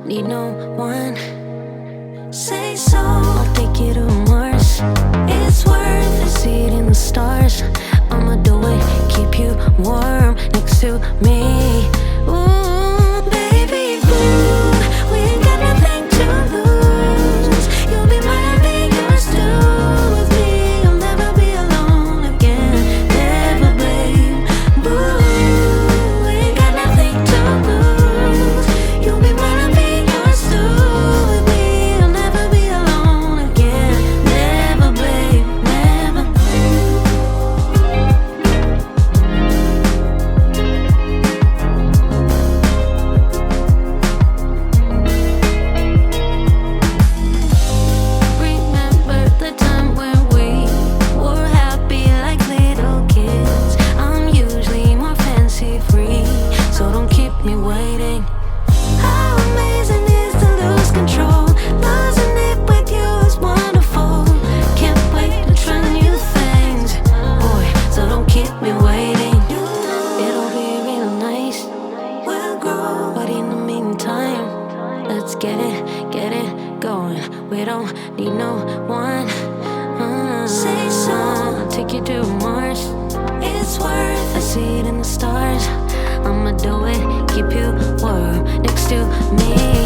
need no one. Say so, I'll take you to Mars. It's worth it, see it in the stars. I'ma do it, keep you warm next to me. Ooh, baby blue, we ain't got nothing to lose. You'll be mine, I'll be yours too. With me, you'll never be alone again. Never blame, boo. We ain't got nothing to lose. You'll be mine, I'll be yours too. With me, you'll never be alone again. Never blame, never remember the time when we were happy like little kids. I'm usually more fancy free, so don't keep me waiting. How amazing is to lose control. Losing it with you is wonderful. Can't wait to try new things, boy, so don't keep me waiting. It'll be real nice, we'll grow, but in the meantime, let's get it going. We don't need no one. Say so, I'll take you to Mars. It's worth it, see it in the stars. I'ma do it, keep you warm next to me.